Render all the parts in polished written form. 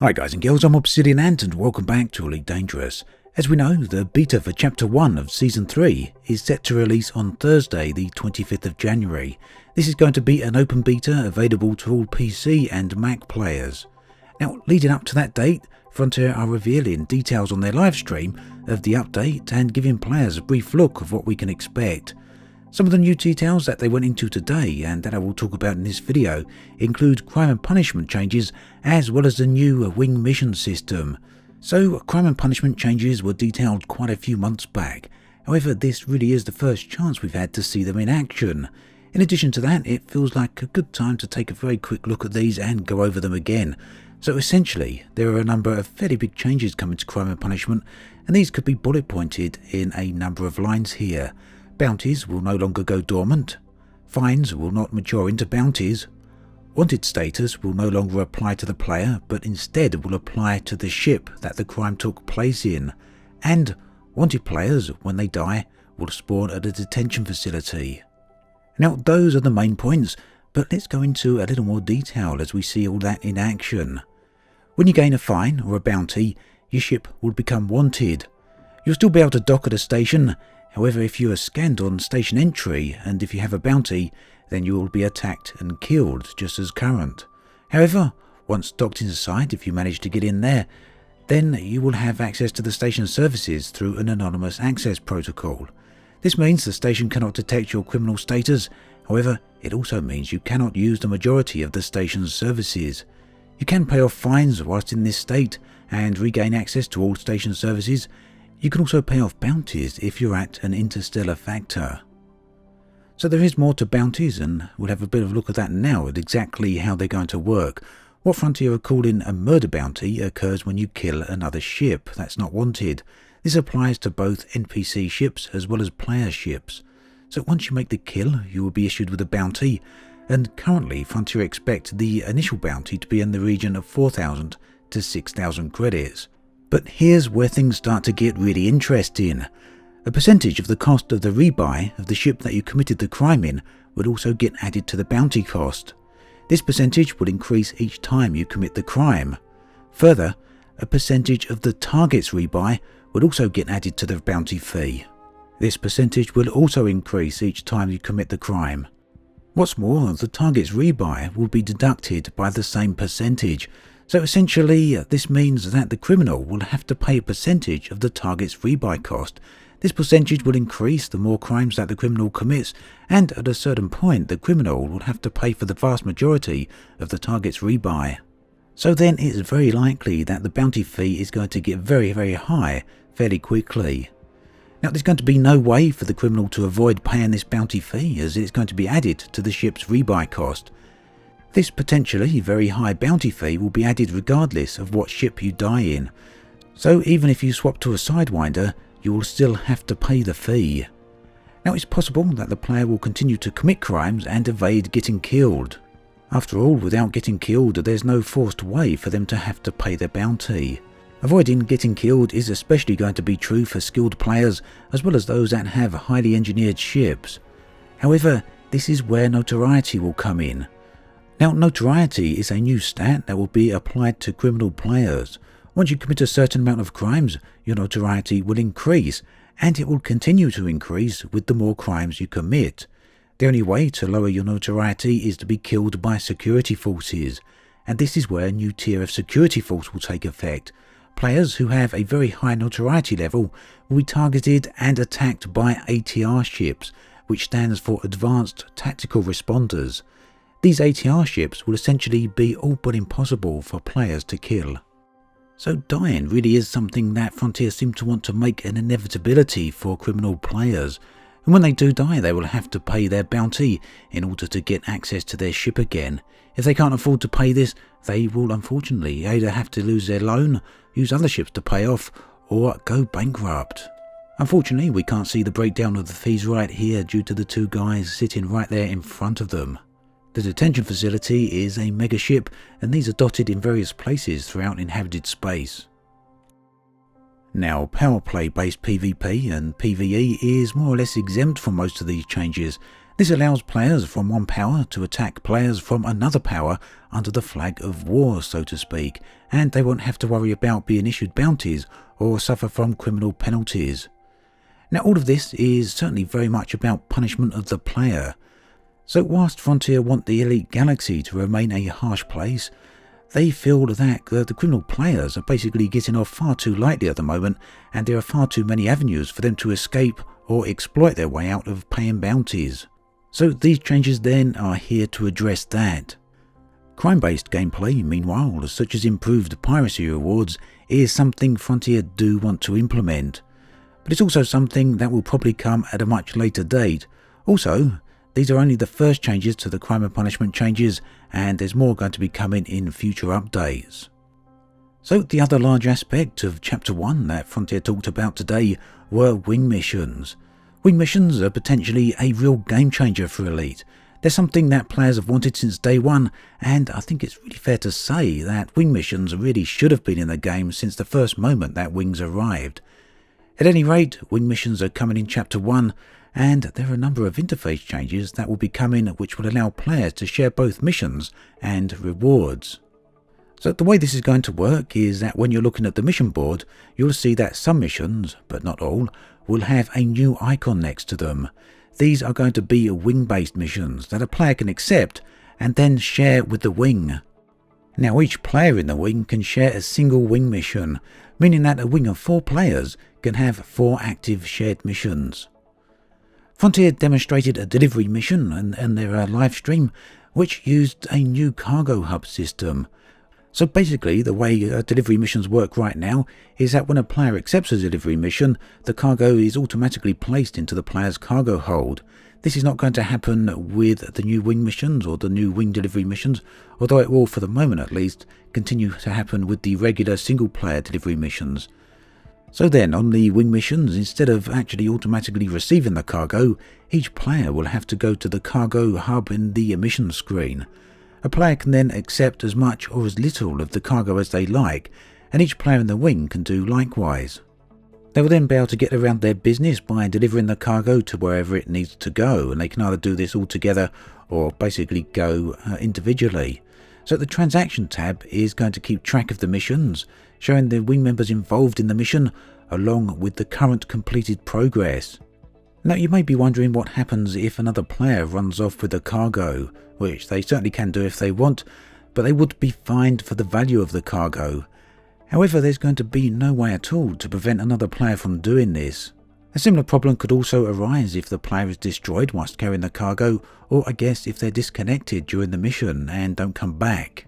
Hi guys and girls, I'm Obsidian Ant and welcome back to Elite Dangerous. As we know, the beta for Chapter 1 of Season 3 is set to release on Thursday the 25th of January. This is going to be an open beta available to all PC and Mac players. Now, leading up to that date, Frontier are revealing details on their live stream of the update and giving players a brief look of what we can expect. Some of the new details that they went into today and that I will talk about in this video include crime and punishment changes as well as the new wing mission system. So crime and punishment changes were detailed quite a few months back, however this really is the first chance we've had to see them in action. In addition to that, it feels like a good time to take a very quick look at these and go over them again. So essentially, there are a number of fairly big changes coming to crime and punishment, and these could be bullet pointed in a number of lines here. Bounties will no longer go dormant, fines will not mature into bounties, wanted status will no longer apply to the player but instead will apply to the ship that the crime took place in, and wanted players, when they die, will spawn at a detention facility. Now those are the main points, but let's go into a little more detail as we see all that in action. When you gain a fine or a bounty, your ship will become wanted. You'll still be able to dock at a station. However, if you are scanned on station entry and if you have a bounty, then you will be attacked and killed just as current. However, once docked inside, if you manage to get in there, then you will have access to the station services through an anonymous access protocol. This means the station cannot detect your criminal status. However, it also means you cannot use the majority of the station's services. You can pay off fines whilst in this state and regain access to all station services. You can also pay off bounties if you're at an interstellar factor. So there is more to bounties, and we'll have a bit of a look at that now at exactly how they're going to work. What Frontier are calling a murder bounty occurs when you kill another ship that's not wanted. This applies to both NPC ships as well as player ships. So once you make the kill, you will be issued with a bounty, and currently Frontier expect the initial bounty to be in the region of 4,000 to 6,000 credits. But here's where things start to get really interesting. A percentage of the cost of the rebuy of the ship that you committed the crime in would also get added to the bounty cost. This percentage will increase each time you commit the crime. Further, a percentage of the target's rebuy would also get added to the bounty fee. This percentage will also increase each time you commit the crime. What's more, the target's rebuy will be deducted by the same percentage. So essentially, this means that the criminal will have to pay a percentage of the target's rebuy cost. This percentage will increase the more crimes that the criminal commits, and at a certain point the criminal will have to pay for the vast majority of the target's rebuy. So then it's very likely that the bounty fee is going to get very high fairly quickly. Now there's going to be no way for the criminal to avoid paying this bounty fee, as it's going to be added to the ship's rebuy cost. This potentially very high bounty fee will be added regardless of what ship you die in. So even if you swap to a Sidewinder, you will still have to pay the fee. Now it's possible that the player will continue to commit crimes and evade getting killed. After all, without getting killed, there's no forced way for them to have to pay their bounty. Avoiding getting killed is especially going to be true for skilled players as well as those that have highly engineered ships. However, this is where Notoriety will come in. Now, Notoriety is a new stat that will be applied to criminal players. Once you commit a certain amount of crimes, your Notoriety will increase, and it will continue to increase with the more crimes you commit. The only way to lower your Notoriety is to be killed by security forces, and this is where a new tier of security force will take effect. Players who have a very high Notoriety level will be targeted and attacked by ATR ships, which stands for Advanced Tactical Responders. These ATR ships will essentially be all but impossible for players to kill. So dying really is something that Frontier seem to want to make an inevitability for criminal players, and when they do die they will have to pay their bounty in order to get access to their ship again. If they can't afford to pay this, they will unfortunately either have to lose their loan, use other ships to pay off, or go bankrupt. Unfortunately, we can't see the breakdown of the fees right here due to the two guys sitting right there in front of them. The Detention Facility is a mega ship, and these are dotted in various places throughout inhabited space. Now, power play based PvP and PvE is more or less exempt from most of these changes. This allows players from one power to attack players from another power under the flag of war, so to speak, and they won't have to worry about being issued bounties or suffer from criminal penalties. Now, all of this is certainly very much about punishment of the player. So whilst Frontier want the Elite Galaxy to remain a harsh place, they feel that the criminal players are basically getting off far too lightly at the moment, and there are far too many avenues for them to escape or exploit their way out of paying bounties. So these changes then are here to address that. Crime-based gameplay, meanwhile, such as improved piracy rewards, is something Frontier do want to implement. But it's also something that will probably come at a much later date. Also, these are only the first changes to the crime and punishment changes, and there's more going to be coming in future updates. So the other large aspect of Chapter 1 that Frontier talked about today were wing missions. Wing missions are potentially a real game changer for Elite. They're something that players have wanted since day one, and I think it's really fair to say that wing missions really should have been in the game since the first moment that wings arrived. At any rate, wing missions are coming in Chapter 1, and there are a number of interface changes that will be coming which will allow players to share both missions and rewards. So the way this is going to work is that when you're looking at the mission board, you'll see that some missions, but not all, will have a new icon next to them. These are going to be wing-based missions that a player can accept and then share with the wing. Now each player in the wing can share a single wing mission, meaning that a wing of 4 players can have 4 active shared missions. Frontier demonstrated a delivery mission and their live stream, which used a new cargo hub system. So basically, the way delivery missions work right now is that when a player accepts a delivery mission, the cargo is automatically placed into the player's cargo hold. This is not going to happen with the new wing missions or the new wing delivery missions, although it will, for the moment at least, continue to happen with the regular single-player delivery missions. So then, on the wing missions, instead of actually automatically receiving the cargo, each player will have to go to the cargo hub in the mission screen. A player can then accept as much or as little of the cargo as they like, and each player in the wing can do likewise. They will then be able to get around their business by delivering the cargo to wherever it needs to go, and they can either do this all together or basically go individually. So the transaction tab is going to keep track of the missions, showing the wing members involved in the mission along with the current completed progress. Now you may be wondering what happens if another player runs off with the cargo, which they certainly can do if they want, but they would be fined for the value of the cargo. However, there's going to be no way at all to prevent another player from doing this. A similar problem could also arise if the player is destroyed whilst carrying the cargo, or I guess if they're disconnected during the mission and don't come back.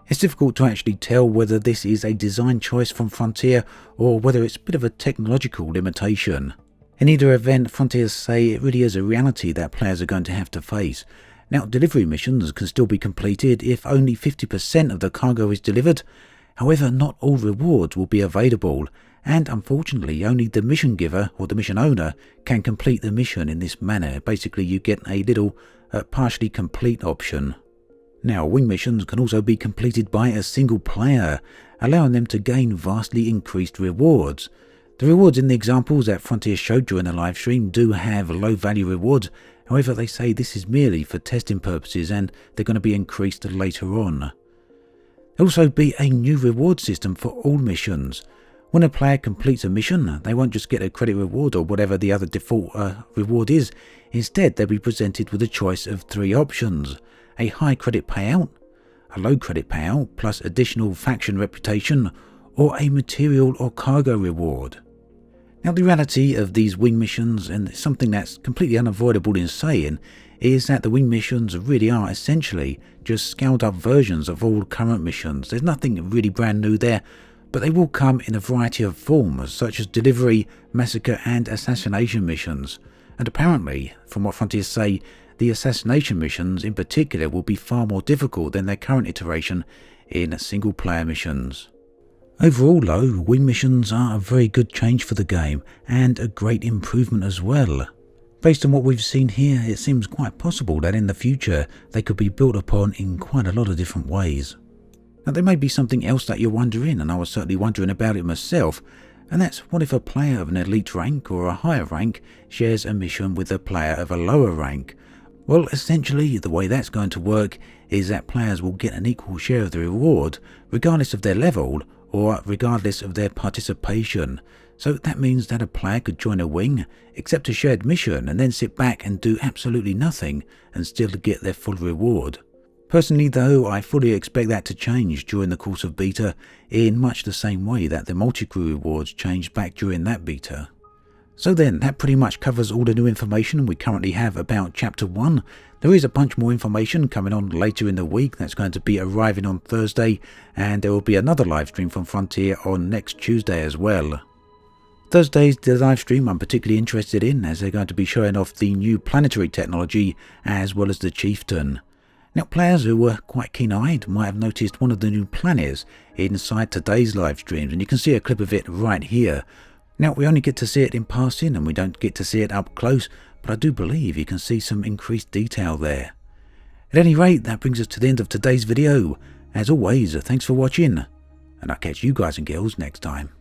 It's difficult to actually tell whether this is a design choice from Frontier or whether it's a bit of a technological limitation. In either event, Frontier say it really is a reality that players are going to have to face. Now, delivery missions can still be completed if only 50% of the cargo is delivered. However, not all rewards will be available, and unfortunately only the mission giver or the mission owner can complete the mission in this manner. Basically, you get a little partially complete option. Now, wing missions can also be completed by a single player, allowing them to gain vastly increased rewards. The rewards in the examples that Frontier showed during the live stream do have low value rewards. However, they say this is merely for testing purposes and they're going to be increased later on. There'll also be a new reward system for all missions. When a player completes a mission, they won't just get a credit reward or whatever the other default reward is. Instead, they'll be presented with a choice of 3 options: a high credit payout, a low credit payout plus additional faction reputation, or a material or cargo reward. Now, the reality of these wing missions, and something that's completely unavoidable in saying, is that the wing missions really are essentially just scaled up versions of all current missions. There's nothing really brand new there, but they will come in a variety of forms, such as delivery, massacre and assassination missions. And apparently, from what Frontier say, the assassination missions in particular will be far more difficult than their current iteration in single player missions. Overall though, wing missions are a very good change for the game, and a great improvement as well. Based on what we've seen here, it seems quite possible that in the future they could be built upon in quite a lot of different ways. Now, there may be something else that you're wondering, and I was certainly wondering about it myself, and that's what if a player of an elite rank or a higher rank shares a mission with a player of a lower rank? Well, essentially, the way that's going to work is that players will get an equal share of the reward, regardless of their level or regardless of their participation. So that means that a player could join a wing, accept a shared mission, and then sit back and do absolutely nothing and still get their full reward. Personally though, I fully expect that to change during the course of beta in much the same way that the multi-crew rewards changed back during that beta. So then, that pretty much covers all the new information we currently have about Chapter 1. There is a bunch more information coming on later in the week that's going to be arriving on Thursday, and there will be another live stream from Frontier on next Tuesday as well. Thursday's live stream I'm particularly interested in, as they're going to be showing off the new planetary technology as well as the Chieftain. Now, players who were quite keen-eyed might have noticed one of the new planets inside today's live streams, and you can see a clip of it right here. Now, we only get to see it in passing and we don't get to see it up close, but I do believe you can see some increased detail there. At any rate, that brings us to the end of today's video. As always, thanks for watching, and I'll catch you guys and girls next time.